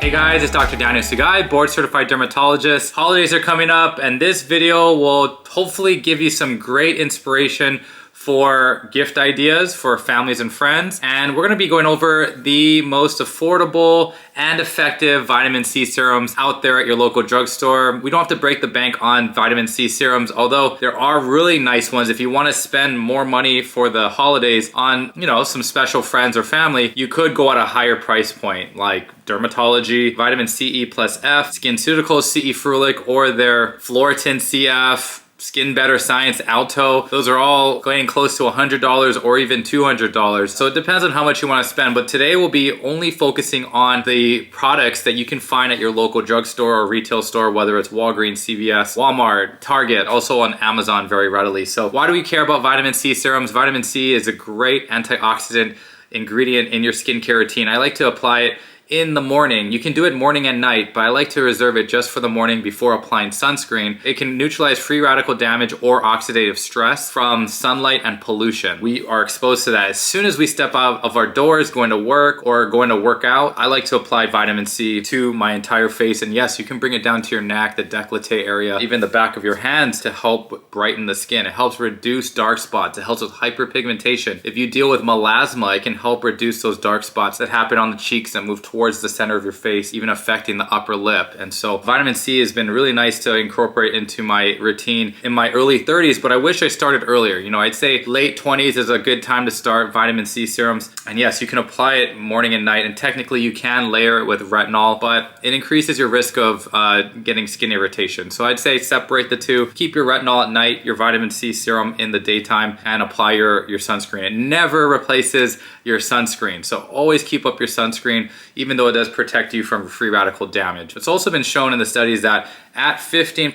Hey guys, it's Dr. Daniel Sugai, board certified dermatologist. Holidays are coming up and this video will hopefully give you some great inspiration for gift ideas for families and friends. And we're gonna be going over the most affordable and effective vitamin C serums out there at your local drugstore. We don't have to break the bank on vitamin C serums, although there are really nice ones. If you wanna spend more money for the holidays on, some special friends or family, you could go at a higher price point like DRMTLGY, vitamin CE+F, SkinCeuticals C E Ferulic, or their Phloretin CF, SkinBetter Alto. Those are all going close to $100 or even $200. So it depends on how much you want to spend. But today we'll be only focusing on the products that you can find at your local drugstore or retail store, whether it's Walgreens, CVS, Walmart, Target, also on Amazon very readily. So why do we care about vitamin C serums? Vitamin C is a great antioxidant ingredient in your skincare routine. I like to apply it in the morning. You can do it morning and night, but I like to reserve it just for the morning before applying sunscreen. It can neutralize free radical damage or oxidative stress from sunlight and pollution. We are exposed to that. As soon as we step out of our doors, going to work or going to work out, I like to apply vitamin C to my entire face. And yes, you can bring it down to your neck, the décolleté area, even the back of your hands to help brighten the skin. It helps reduce dark spots. It helps with hyperpigmentation. If you deal with melasma, it can help reduce those dark spots that happen on the cheeks that move towards the center of your face, even affecting the upper lip. And so vitamin C has been really nice to incorporate into my routine in my early 30s, but I wish I started earlier. I'd say late 20s is a good time to start vitamin C serums. And yes, you can apply it morning and night, and technically you can layer it with retinol, but it increases your risk of getting skin irritation. So I'd say separate the two. Keep your retinol at night, your vitamin C serum in the daytime, and apply your sunscreen. It never replaces your sunscreen. So always keep up your sunscreen, even though it does protect you from free radical damage. It's also been shown in the studies that at 15%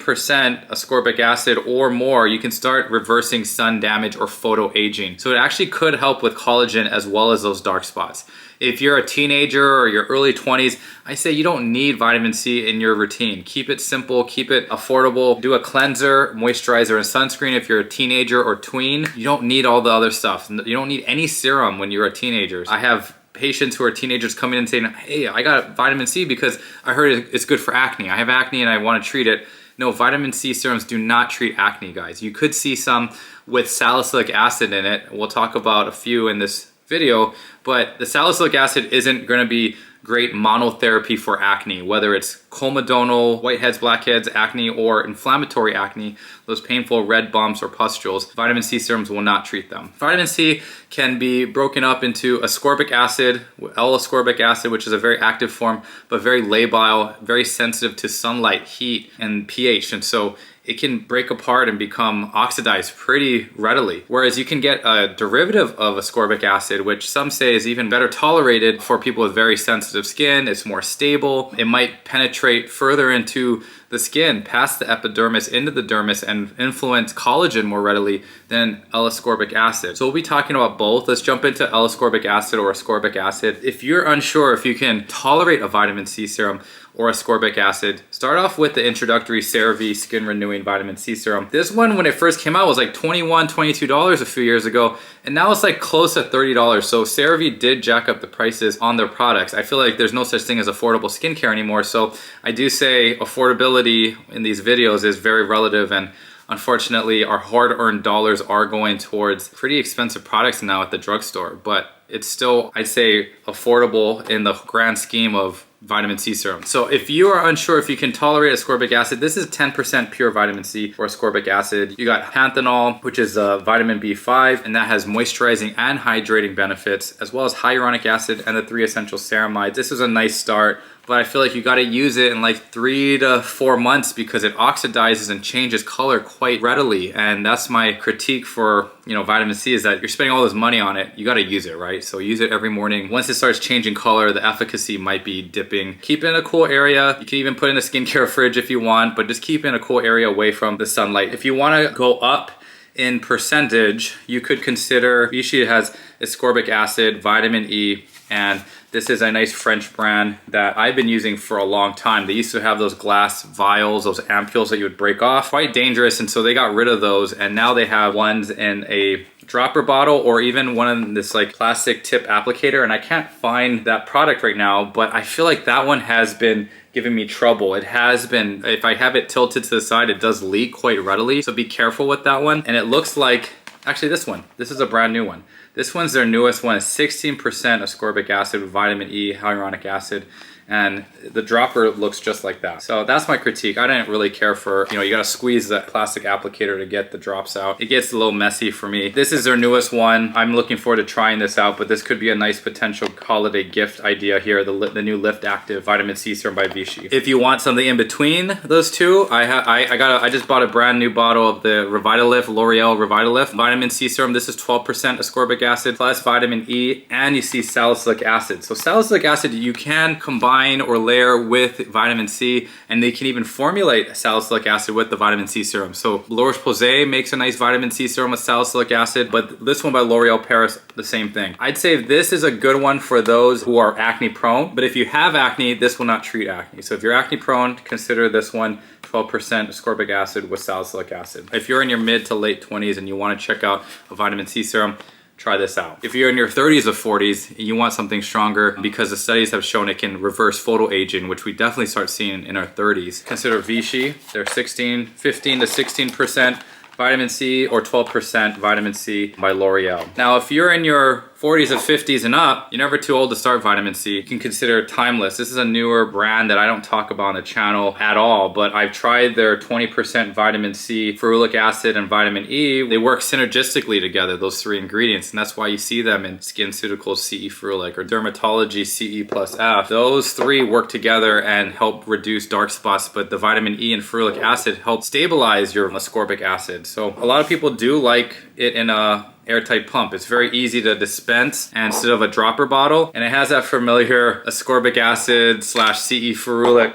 ascorbic acid or more, you can start reversing sun damage or photoaging. So it actually could help with collagen as well as those dark spots. If you're a teenager or your early 20s, I say you don't need vitamin C in your routine. Keep it simple, keep it affordable. Do a cleanser, moisturizer, and sunscreen if you're a teenager or tween. You don't need all the other stuff. You don't need any serum when you're a teenager. I have patients who are teenagers coming in and saying, hey, I got vitamin C because I heard it's good for acne. I have acne and I want to treat it. No, vitamin C serums do not treat acne, guys. You could see some with salicylic acid in it. We'll talk about a few in this video, but the salicylic acid isn't going to be great monotherapy for acne, whether it's comedonal, whiteheads, blackheads, acne, or inflammatory acne, those painful red bumps or pustules. Vitamin C serums will not treat them. Vitamin C can be broken up into ascorbic acid, L-ascorbic acid, which is a very active form, but very labile, very sensitive to sunlight, heat, and pH. And so it can break apart and become oxidized pretty readily. Whereas you can get a derivative of ascorbic acid, which some say is even better tolerated for people with very sensitive skin. It's more stable. It might penetrate further into the skin, past the epidermis, into the dermis, and influence collagen more readily than L-ascorbic acid. So we'll be talking about both. Let's jump into L-ascorbic acid or ascorbic acid. If you're unsure if you can tolerate a vitamin C serum or ascorbic acid, start off with the introductory CeraVe Skin Renewing Vitamin C Serum. This one, when it first came out, was like $21, $22 a few years ago, and now it's like close to $30. So CeraVe did jack up the prices on their products. I feel like there's no such thing as affordable skincare anymore, so I do say affordability in these videos is very relative, and unfortunately our hard-earned dollars are going towards pretty expensive products now at the drugstore, but it's still, I'd say, affordable in the grand scheme of vitamin C serum. So if you are unsure if you can tolerate ascorbic acid, this is 10% pure vitamin C or ascorbic acid. You got panthenol, which is vitamin B5, and that has moisturizing and hydrating benefits, as well as hyaluronic acid and the 3 essential ceramides. This is a nice start, but I feel like you got to use it in like 3 to 4 months because it oxidizes and changes color quite readily. And that's my critique for vitamin C, is that you're spending all this money on it, you got to use it, right? So use it every morning. Once it starts changing color, the efficacy might be dipping. Keep it in a cool area. You can even put it in a skincare fridge if you want, but just keep it in a cool area away from the sunlight. If you want to go up in percentage, you could consider, usually it has ascorbic acid, vitamin E, and this is a nice French brand that I've been using for a long time. They used to have those glass vials, those ampules that you would break off. Quite dangerous, and so they got rid of those, and now they have ones in a dropper bottle or even one of this like plastic tip applicator, and I can't find that product right now, but I feel like that one has been giving me trouble. It has been, if I have it tilted to the side, it does leak quite readily, so be careful with that one. And it looks like, actually this is a brand new one. This one's their newest one. It's 16% ascorbic acid with vitamin E, hyaluronic acid, and the dropper looks just like that. So that's my critique. I didn't really care for, you know, you gotta squeeze that plastic applicator to get the drops out. It gets a little messy for me. This is their newest one. I'm looking forward to trying this out, but this could be a nice potential holiday gift idea here, the new Lift Active Vitamin C Serum by Vichy. If you want something in between those two, I just bought a brand new bottle of the ReVital L'Oreal ReVital Vitamin C Serum. This is 12% ascorbic acid plus vitamin E, and you see salicylic acid. So salicylic acid you can combine or layer with vitamin C, and they can even formulate salicylic acid with the vitamin C serum. So La Roche-Posay makes a nice vitamin C serum with salicylic acid, but this one by L'Oreal Paris, the same thing. I'd say this is a good one for those who are acne prone, but if you have acne, this will not treat acne. So if you're acne prone, consider this one 12% ascorbic acid with salicylic acid. If you're in your mid to late 20s and you want to check out a vitamin C serum, try this out. If you're in your 30s or 40s and you want something stronger, because the studies have shown it can reverse photoaging, which we definitely start seeing in our 30s, consider Vichy. They're 15 to 16% vitamin C or 12% vitamin C by L'Oreal. Now, if you're in your 40s or 50s and up, you're never too old to start vitamin C. You can consider Timeless. This is a newer brand that I don't talk about on the channel at all, but I've tried their 20% vitamin C, ferulic acid, and vitamin E. They work synergistically together, those three ingredients, and that's why you see them in SkinCeuticals C E Ferulic or DRMTLGY CE+F. Those three work together and help reduce dark spots, but the vitamin E and ferulic acid help stabilize your ascorbic acid. So a lot of people do like it in a airtight pump. It's very easy to dispense and instead of a dropper bottle, and it has that familiar ascorbic acid / CE Ferulic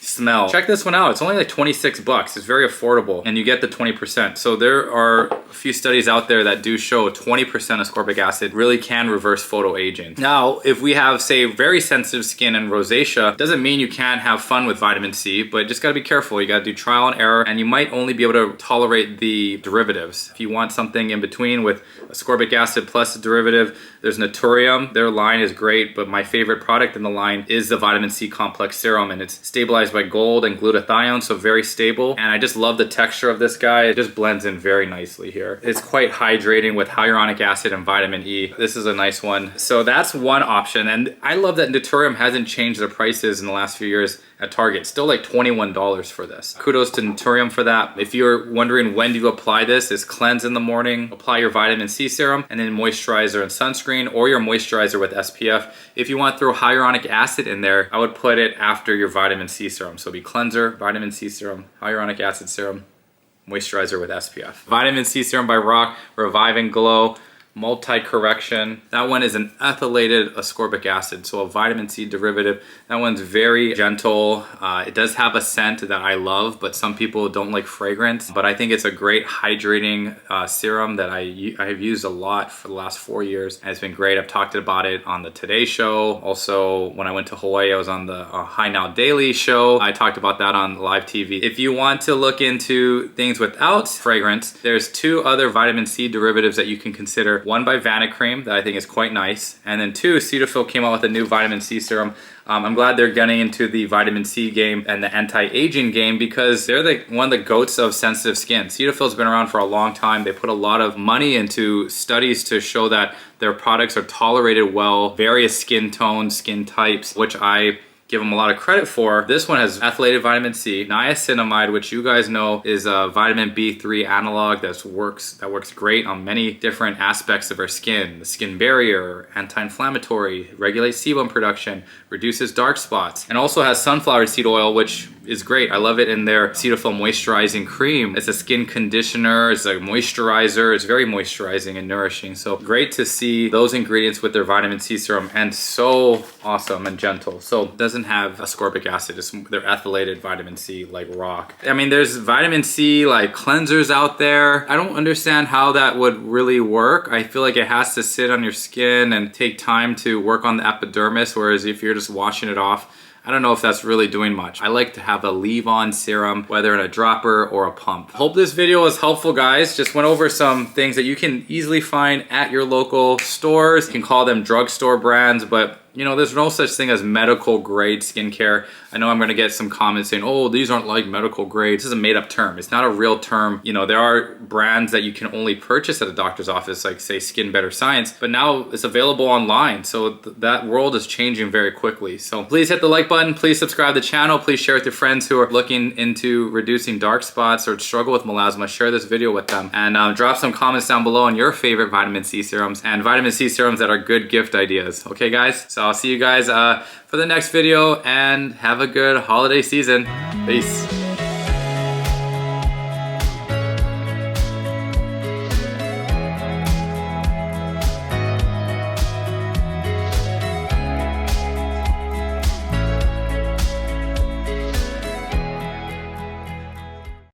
smell. Check this one out. It's only like 26 bucks. It's very affordable, and you get the 20%. So there are a few studies out there that do show 20% ascorbic acid really can reverse photoaging. Now, if we have, say, very sensitive skin and rosacea, doesn't mean you can't have fun with vitamin C, but just gotta be careful. You gotta do trial and error, and you might only be able to tolerate the derivatives. If you want something in between with ascorbic acid plus a derivative, there's Naturium. Their line is great, but my favorite product in the line is the vitamin C complex serum, and it's stabilized by gold and glutathione, so very stable. And I just love the texture of this guy. It just blends in very nicely here. It's quite hydrating with hyaluronic acid and vitamin E. This is a nice one. So that's one option, and I love that Naturium hasn't changed their prices in the last few years at Target. Still like $21 for this. Kudos to Naturium for that. If you're wondering when do you apply this, it's cleanse in the morning, apply your vitamin C serum, and then moisturizer and sunscreen, or your moisturizer with SPF. If you want to throw hyaluronic acid in there, I would put it after your vitamin C serum. So it'd be cleanser, vitamin C serum, hyaluronic acid serum, moisturizer with SPF. Vitamin C serum by Rock, Revive and Glow, multi-correction. That one is an ethylated ascorbic acid, so a vitamin C derivative. That one's very gentle. It does have a scent that I love, but some people don't like fragrance. But I think it's a great hydrating serum that I have used a lot for the last 4 years, and it's been great. I've talked about it on the Today Show. Also, when I went to Hawaii, I was on the High Now Daily show. I talked about that on live TV. If you want to look into things without fragrance, there's 2 other vitamin C derivatives that you can consider. One by Vanicream that I think is quite nice, and then 2, Cetaphil came out with a new vitamin C serum. I'm glad they're getting into the vitamin C game and the anti-aging game, because they're one of the goats of sensitive skin. Cetaphil's been around for a long time. They put a lot of money into studies to show that their products are tolerated well, various skin tones, skin types, which I give them a lot of credit for. This one has ethylated vitamin C, niacinamide, which you guys know is a vitamin B3 analog that works great on many different aspects of our skin. The skin barrier, anti-inflammatory, regulates sebum production, reduces dark spots, and also has sunflower seed oil, which is great. I love it in their Cetaphil moisturizing cream. It's a skin conditioner, it's a moisturizer, it's very moisturizing and nourishing. So great to see those ingredients with their vitamin C serum, and so awesome and gentle. So it doesn't have ascorbic acid, it's their ethylated vitamin C like Rock. I mean, there's vitamin C like cleansers out there. I don't understand how that would really work. I feel like it has to sit on your skin and take time to work on the epidermis, whereas if you're just washing it off, I don't know if that's really doing much. I like to have a leave-on serum, whether in a dropper or a pump. Hope this video was helpful, guys. Just went over some things that you can easily find at your local stores. You can call them drugstore brands, but you know, there's no such thing as medical grade skincare. I know I'm gonna get some comments saying, oh, these aren't like medical grade. This is a made up term. It's not a real term. You know, there are brands that you can only purchase at a doctor's office, like say SkinBetter Science, but now it's available online. So that world is changing very quickly. So please hit the like button. Please subscribe to the channel. Please share with your friends who are looking into reducing dark spots or struggle with melasma. Share this video with them. And drop some comments down below on your favorite vitamin C serums and vitamin C serums that are good gift ideas. Okay, guys? So I'll see you guys for the next video, and have a good holiday season. Peace.